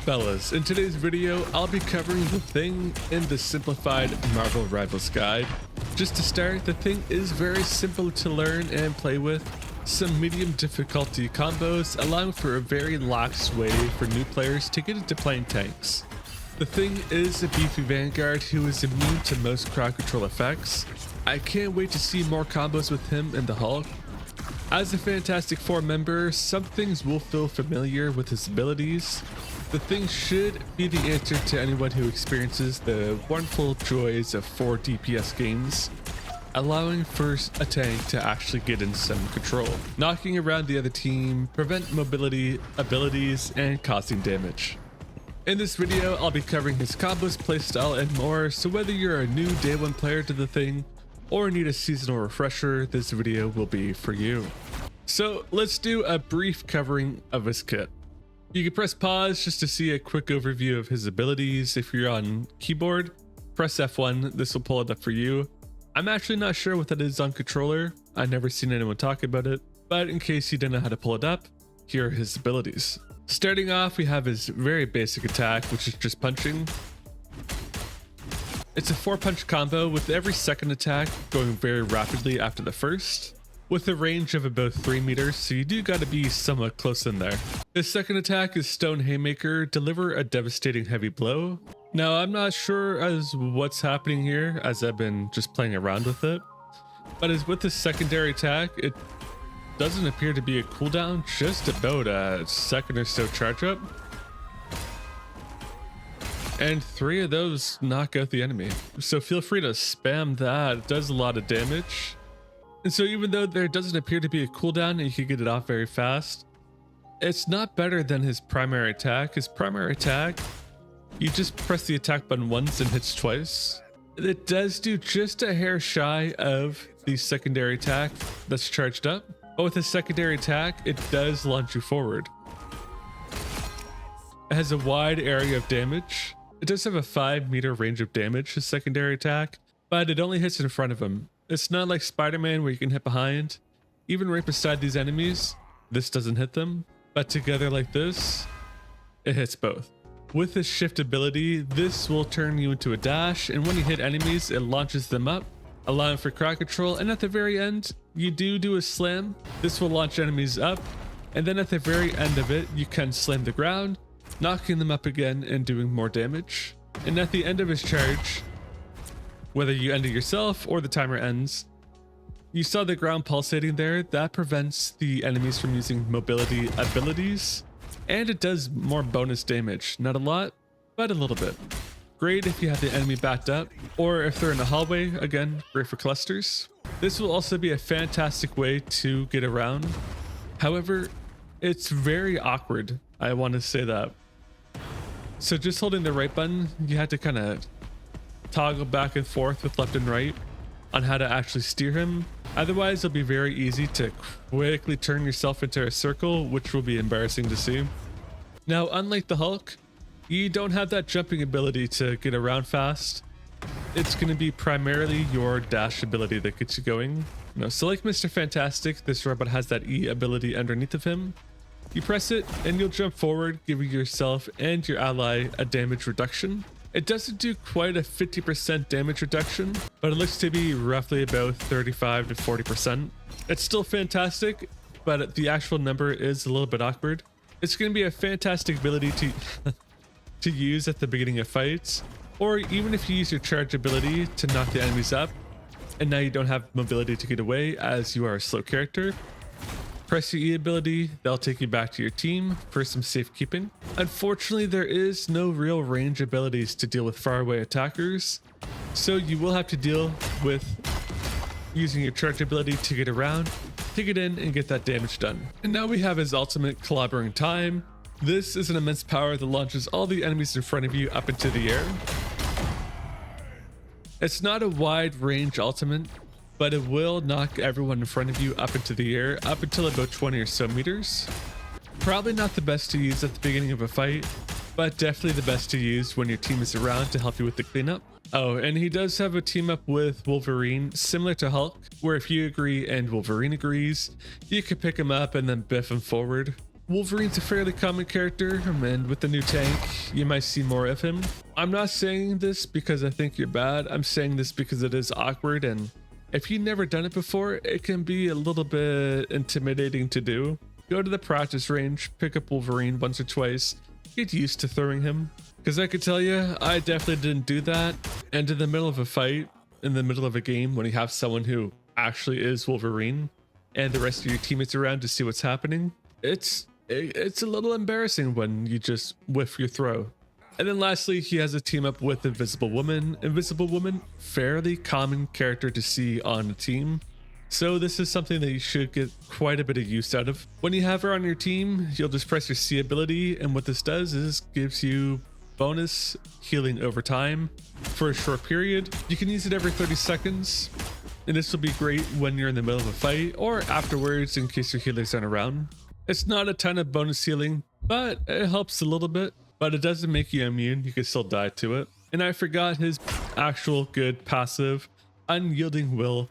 fellas, in today's video I'll be covering the Thing in the simplified Marvel Rivals guide. Just to start, the Thing is very simple to learn and play with, some medium difficulty combos allowing for a very lax way for new players to get into playing tanks. The Thing is a beefy Vanguard who is immune to most crowd control effects. I can't wait to see more combos with him and the Hulk. As a Fantastic Four member, some things will feel familiar with his abilities. The Thing should be the answer to anyone who experiences the wonderful joys of 4 DPS games, allowing for a tank to actually get in some control, knocking around the other team, prevent mobility abilities, and causing damage. In this video, I'll be covering his combos, playstyle, and more, so whether you're a new day one player to the Thing or need a seasonal refresher, this video will be for you. So let's do a brief covering of his kit. You can press pause just to see a quick overview of his abilities. If you're on keyboard, press F1, this will pull it up for you. I'm actually not sure what that is on controller. I've never seen anyone talk about it, but in case you didn't know how to pull it up, here are his abilities. Starting off, we have his very basic attack, which is just punching. It's a 4-punch combo with every second attack going very rapidly after the first, with a range of about 3 meters, so you do gotta be somewhat close in there. His second attack is Stone Haymaker, deliver a devastating heavy blow. Now I'm not sure as what's happening here as I've been just playing around with it, but as with his secondary attack, it doesn't appear to be a cooldown, just about a second or so charge up. And 3 of those knock out the enemy. So feel free to spam that, it does a lot of damage. And so even though there doesn't appear to be a cooldown and you can get it off very fast, it's not better than his primary attack. His primary attack, you just press the attack button once and hits twice. It does do just a hair shy of the secondary attack that's charged up. But with his secondary attack, it does launch you forward. It has a wide area of damage. It does have a 5-meter range of damage, his secondary attack, but it only hits in front of him. It's not like Spider-Man where you can hit behind. Even right beside these enemies, this doesn't hit them, but together like this, it hits both. With this shift ability, this will turn you into a dash, and when you hit enemies, it launches them up, allowing for crowd control, and at the very end, you do a slam. This will launch enemies up, and then at the very end of it, you can slam the ground, knocking them up again and doing more damage. And at the end of his charge, whether you end it yourself or the timer ends, you saw the ground pulsating there. That prevents the enemies from using mobility abilities, and it does more bonus damage. Not a lot, but a little bit. Great if you have the enemy backed up, or if they're in a hallway, again, great for clusters. This will also be a fantastic way to get around. However, it's very awkward, I want to say that. So just holding the right button, you had to kind of toggle back and forth with left and right on how to actually steer him. Otherwise, it'll be very easy to quickly turn yourself into a circle, which will be embarrassing to see. Now, unlike the Hulk, you don't have that jumping ability to get around fast. It's going to be primarily your dash ability that gets you going. So like Mr. Fantastic, this robot has that E ability underneath of him. You press it and you'll jump forward, giving yourself and your ally a damage reduction. It doesn't do quite a 50% damage reduction, but it looks to be roughly about 35 to 40%. It's still fantastic, but the actual number is a little bit awkward. It's going to be a fantastic ability to use at the beginning of fights, or even if you use your charge ability to knock the enemies up, and now you don't have mobility to get away as you are a slow character. Press your E ability, that'll take you back to your team for some safekeeping. Unfortunately, there is no real range abilities to deal with faraway attackers, so you will have to deal with using your charge ability to get around, to get in and get that damage done. And now we have his ultimate, Clobbering Time. This is an immense power that launches all the enemies in front of you up into the air. It's not a wide range ultimate, but it will knock everyone in front of you up into the air, up until about 20 or so meters. Probably not the best to use at the beginning of a fight, but definitely the best to use when your team is around to help you with the cleanup. Oh, and he does have a team up with Wolverine, similar to Hulk, where if you agree and Wolverine agrees, you can pick him up and then biff him forward. Wolverine's a fairly common character, and with the new tank, you might see more of him. I'm not saying this because I think you're bad. I'm saying this because it is awkward, and if you've never done it before, it can be a little bit intimidating to do. Go to the practice range, pick up Wolverine once or twice, get used to throwing him. Because I could tell you, I definitely didn't do that. And in the middle of a fight, in the middle of a game, when you have someone who actually is Wolverine, and the rest of your teammates around to see what's happening, it's a little embarrassing when you just whiff your throw. And then lastly, he has a team up with Invisible Woman. Invisible Woman, fairly common character to see on a team. So this is something that you should get quite a bit of use out of. When you have her on your team, you'll just press your C ability, and what this does is gives you bonus healing over time for a short period. You can use it every 30 seconds, and this will be great when you're in the middle of a fight or afterwards in case your healers aren't around. It's not a ton of bonus healing, but it helps a little bit, but it doesn't make you immune. You can still die to it. And I forgot his actual good passive, Unyielding Will.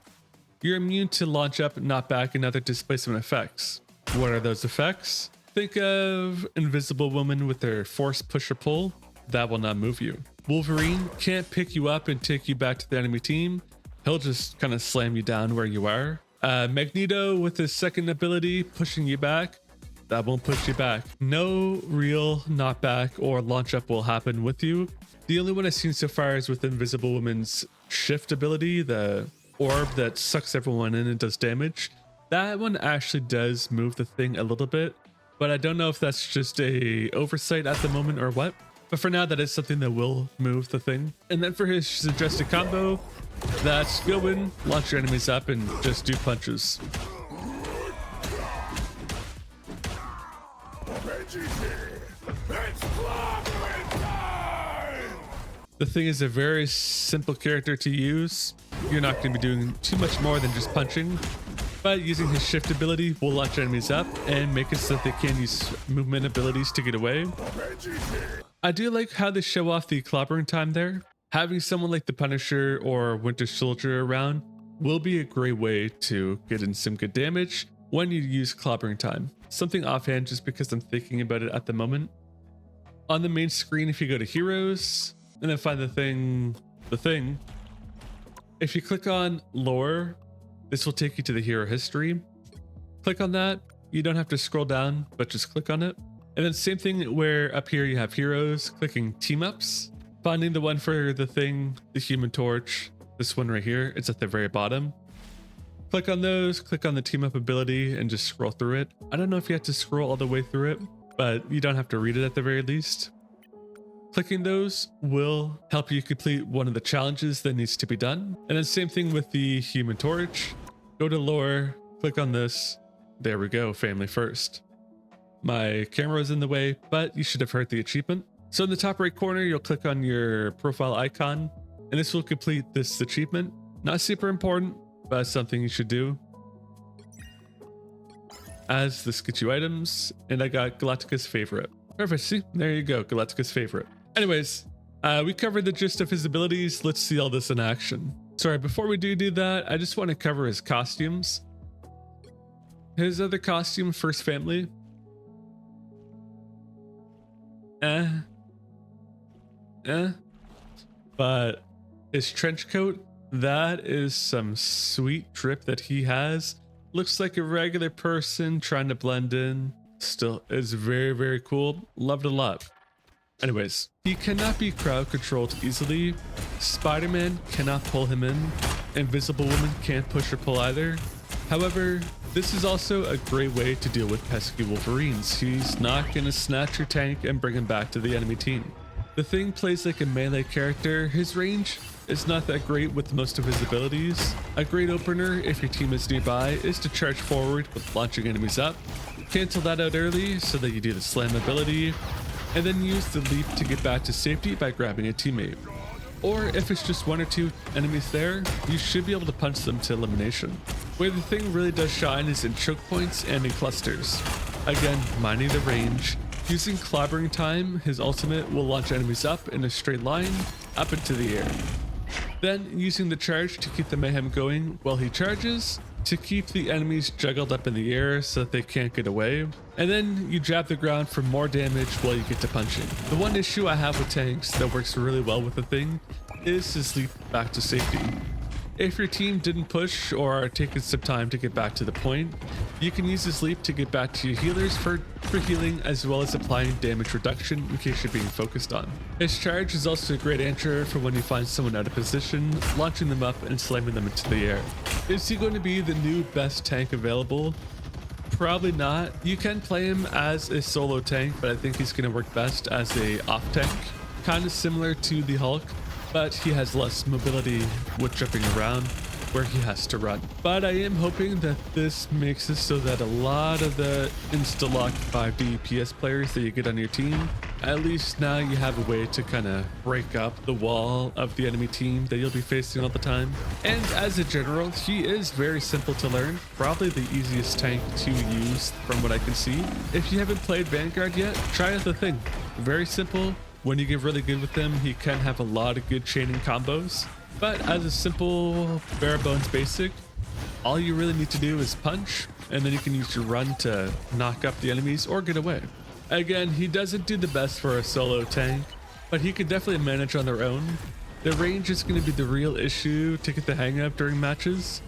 You're immune to launch up, knock back, and other displacement effects. What are those effects? Think of Invisible Woman with their force push or pull. That will not move you. Wolverine can't pick you up and take you back to the enemy team. He'll just kind of slam you down where you are. Magneto with his second ability, pushing you back. That won't push you back. No real knockback or launch up will happen with you. The only one I've seen so far is with Invisible Woman's shift ability, the orb that sucks everyone in and does damage. That one actually does move the thing a little bit, but I don't know if that's just a oversight at the moment or what. But for now, that is something that will move the thing. And then for his suggested combo, that's go in, launch your enemies up, and just do punches. The thing is a very simple character to use. You're not going to be doing too much more than just punching, but using his shift ability will launch enemies up and make it so that they can use movement abilities to get away. I do like how they show off the clobbering time there. Having someone like the Punisher or Winter Soldier around will be a great way to get in some good damage when you use clobbering time. Something offhand just because I'm thinking about it at the moment. On the main screen, if you go to Heroes and then find the thing, if you click on Lore, this will take you to the hero history. Click on that. You don't have to scroll down, but just click on it. And then same thing where up here you have heroes, clicking team ups, finding the one for the thing, the Human Torch, this one right here, it's at the very bottom. Click on those, click on the team up ability and just scroll through it. I don't know if you have to scroll all the way through it, but you don't have to read it at the very least. Clicking those will help you complete one of the challenges that needs to be done. And then same thing with the Human Torch. Go to lore, click on this. There we go, family first. My camera is in the way, but you should have heard the achievement. So in the top right corner, you'll click on your profile icon, and this will complete this achievement. Not super important, but something you should do. As this gets you items, and I got Galactica's favorite. Perfect, see, there you go, Galactica's favorite. Anyways, we covered the gist of his abilities. Let's see all this in action. Sorry, before we do that, I just want to cover his costumes. His other costume, First Family. But his trench coat, that is some sweet drip that he has. Looks like a regular person trying to blend in. Still is very, very cool. Loved it a lot. Anyways, he cannot be crowd controlled easily. Spider-Man cannot pull him in. Invisible Woman can't push or pull either. However, this is also a great way to deal with pesky Wolverines. He's not going to snatch your tank and bring him back to the enemy team. The Thing plays like a melee character. His range is not that great with most of his abilities. A great opener, if your team is nearby, is to charge forward with launching enemies up. Cancel that out early so that you do the slam ability, and then use the leap to get back to safety by grabbing a teammate. Or if it's just one or two enemies there, you should be able to punch them to elimination. Where the Thing really does shine is in choke points and in clusters. Again, minding the range. Using clobbering time, his ultimate will launch enemies up in a straight line, up into the air. Then, using the charge to keep the mayhem going while he charges, to keep the enemies juggled up in the air so that they can't get away. And then you jab the ground for more damage while you get to punching. The one issue I have with tanks that works really well with the thing is to sleep back to safety. If your team didn't push or are taking some time to get back to the point, you can use this leap to get back to your healers for healing, as well as applying damage reduction in case you're being focused on. His charge is also a great answer for when you find someone out of position, launching them up and slamming them into the air. Is he going to be the new best tank available? Probably not. You can play him as a solo tank, but I think he's going to work best as a off tank, kind of similar to the Hulk, but he has less mobility with jumping around where he has to run. But I am hoping that this makes it so that a lot of the insta-lock 5D PS players that you get on your team, at least now you have a way to kind of break up the wall of the enemy team that you'll be facing all the time. And as a general, he is very simple to learn, probably the easiest tank to use from what I can see. If you haven't played Vanguard yet, try out the thing. Very simple. When you get really good with him, he can have a lot of good chaining combos. But as a simple bare bones basic, all you really need to do is punch, and then you can use your run to knock up the enemies or get away. Again, he doesn't do the best for a solo tank, but he can definitely manage on their own. The range is going to be the real issue to get the hang of during matches.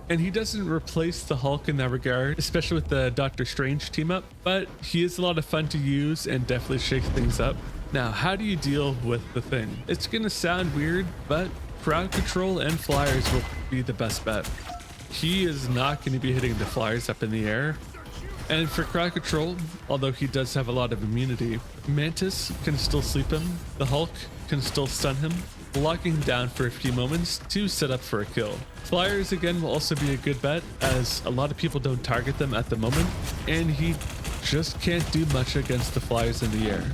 And he doesn't replace the Hulk in that regard, especially with the Doctor Strange team up, but he is a lot of fun to use and definitely shakes things up. Now, how do you deal with the thing? It's going to sound weird, but crowd control and flyers will be the best bet. He is not going to be hitting the flyers up in the air. And for crowd control, although he does have a lot of immunity, Mantis can still sleep him, the Hulk can still stun him, locking him down for a few moments to set up for a kill. Flyers again will also be a good bet, as a lot of people don't target them at the moment, and he just can't do much against the flyers in the air.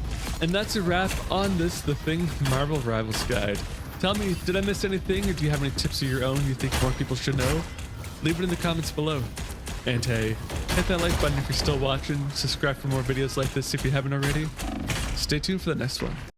And that's a wrap on this The Thing Marvel Rivals Guide. Tell me, did I miss anything, or do you have any tips of your own you think more people should know? Leave it in the comments below. And hey, hit that like button if you're still watching, subscribe for more videos like this if you haven't already. Stay tuned for the next one.